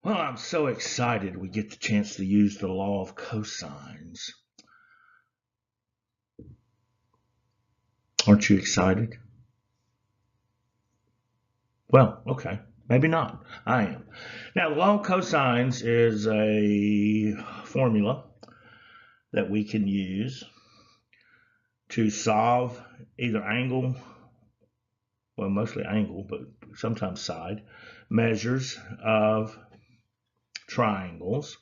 Well, I'm so excited we get the chance to use the law of cosines. Aren't you excited? Well, okay, maybe not. I am. Now, the law of cosines is a formula that we can use to solve either angle, well, mostly angle, but sometimes side, measures of triangles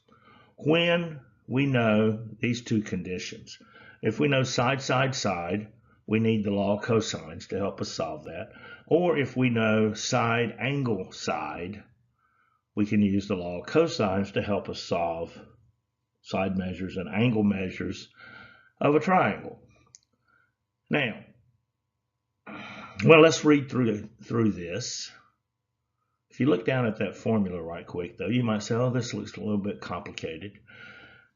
when we know these two conditions. If we know side, side, side, we need the law of cosines to help us solve that. Or if we know side, angle, side, we can use the law of cosines to help us solve side measures and angle measures of a triangle. Now, well, let's read through this. If you look down at that formula right quick, though, you might say, oh, this looks a little bit complicated.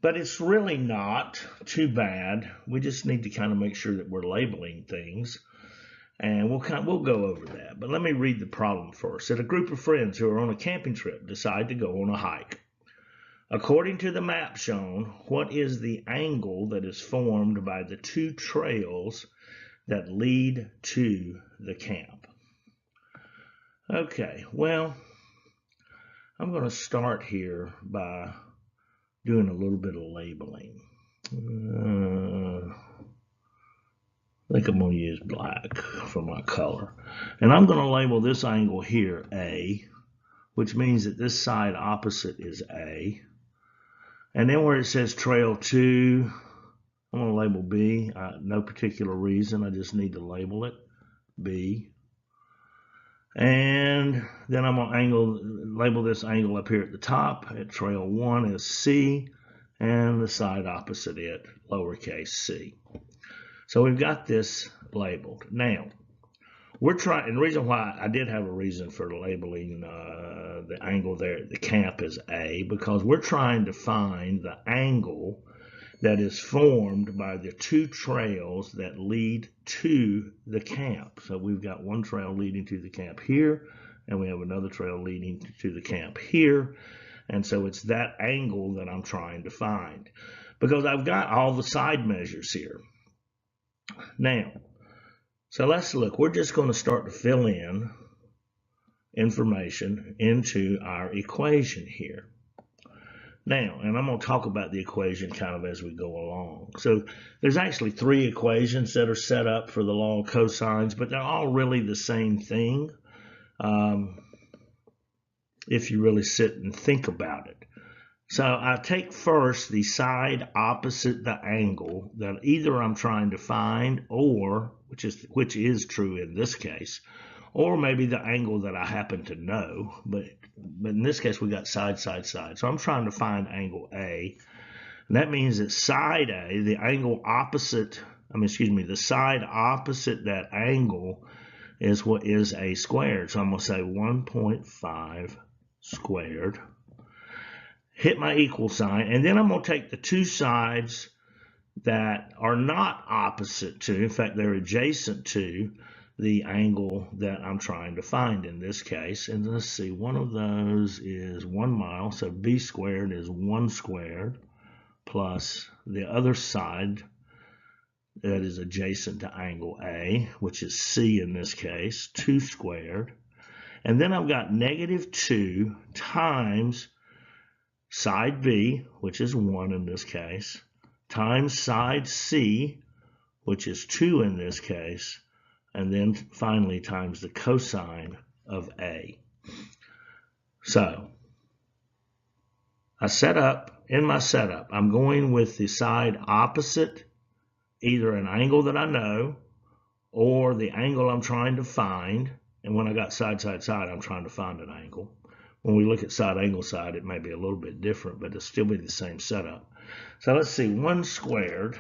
But it's really not too bad. We just need to kind of make sure that we're labeling things. And we'll go over that. But let me read the problem first. That a group of friends who are on a camping trip decide to go on a hike. According to the map shown, what is the angle that is formed by the two trails that lead to the camp? Okay, well, I'm going to start here by doing a little bit of labeling. I think I'm going to use black for my color. And I'm going to label this angle here A, which means that this side opposite is A. And then where it says trail 2, I'm going to label B. No particular reason, I just need to label it B. And then I'm going to label this angle up here at the top at trail 1 as C, and the side opposite it, lowercase c. So we've got this labeled. Now, we're trying, and the reason why I did have a reason for labeling the angle there at the camp as A, because we're trying to find the angle that is formed by the two trails that lead to the camp. So we've got one trail leading to the camp here, and we have another trail leading to the camp here. And so it's that angle that I'm trying to find, because I've got all the side measures here. Now, so let's look. We're just going to start to fill in information into our equation here. Now, and I'm going to talk about the equation kind of as we go along. So there's actually 3 equations that are set up for the law of cosines, but they're all really the same thing if you really sit and think about it. So I take first the side opposite the angle that either I'm trying to find, or which is true in this case, or maybe the angle that I happen to know, but in this case we got side, side, side. So I'm trying to find angle A, and that means that side A, the angle opposite, the side opposite that angle is what is A squared. So I'm going to say 1.5 squared. Hit my equal sign, and then I'm going to take the two sides that are not opposite to, in fact, they're adjacent to the angle that I'm trying to find in this case. And let's see, one of those is 1 mile, so B squared is 1 squared, plus the other side that is adjacent to angle A, which is C in this case, 2 squared. And then I've got -2 times side B, which is 1 in this case, times side C, which is 2 in this case, and then finally times the cosine of A. So in my setup, I'm going with the side opposite, either an angle that I know or the angle I'm trying to find. And when I got side, side, side, I'm trying to find an angle. When we look at side, angle, side, it may be a little bit different, but it'll still be the same setup. So let's see, 1 squared.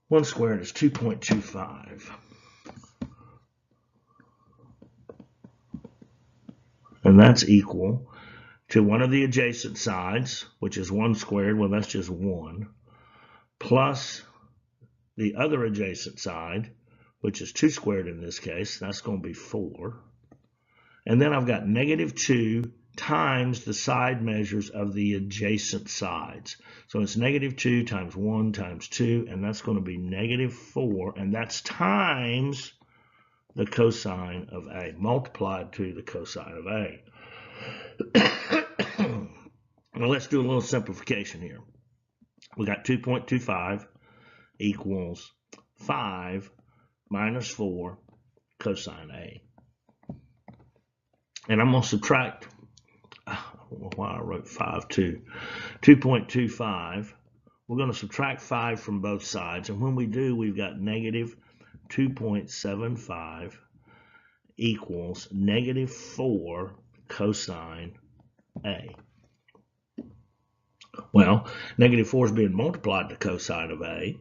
1 squared is 2.25. And that's equal to one of the adjacent sides, which is 1 squared, well, that's just 1, plus the other adjacent side, which is 2 squared in this case, that's going to be 4. And then I've got -2 times the side measures of the adjacent sides. So it's -2 times 1 times 2, and that's going to be -4, and that's times the cosine of A, multiplied to the cosine of A. Now let's do a little simplification here. We got 2.25 equals 5 minus 4 cosine A. And I'm going to subtract, I don't know why I wrote 5 too, 2.25. We're going to subtract 5 from both sides. And when we do, we've got -2.75 equals -4 cosine A. Well, -4 is being multiplied to cosine of A.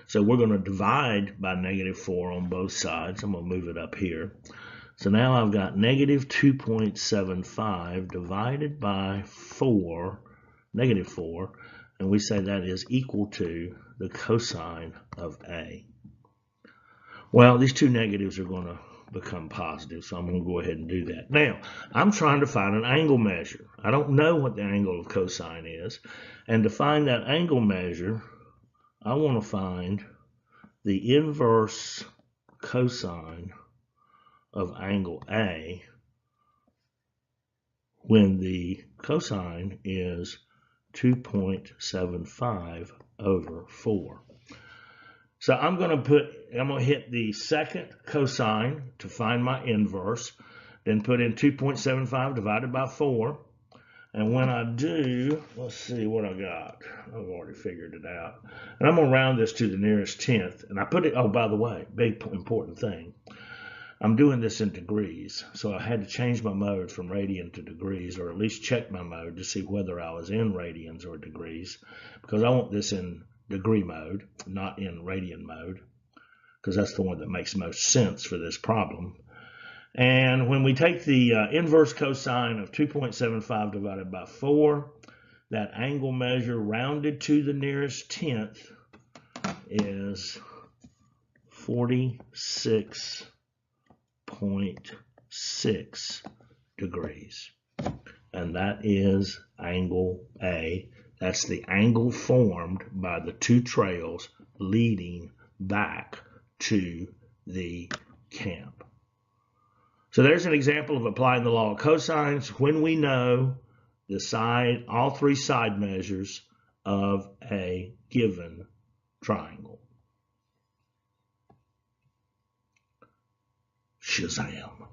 So we're going to divide by -4 on both sides. I'm going to move it up here. So now I've got -2.75 divided by 4, -4, and we say that is equal to the cosine of A. Well, these two negatives are going to become positive, so I'm going to go ahead and do that. Now, I'm trying to find an angle measure. I don't know what the angle of cosine is, and to find that angle measure, I want to find the inverse cosine of angle A when the cosine is 2.75 over 4. So I'm going to hit the second cosine to find my inverse, then put in 2.75 divided by 4. And when I do, let's see what I got. I've already figured it out. And I'm going to round this to the nearest tenth. And I put it, oh, by the way, big important thing. I'm doing this in degrees, so I had to change my mode from radian to degrees, or at least check my mode to see whether I was in radians or degrees, because I want this in degree mode, not in radian mode, because that's the one that makes most sense for this problem. And when we take the inverse cosine of 2.75 divided by 4, that angle measure rounded to the nearest tenth is 46.6 degrees. And that is angle A. That's the angle formed by the two trails leading back to the camp. So there's an example of applying the law of cosines when we know the all three side measures of a given triangle. Shazam.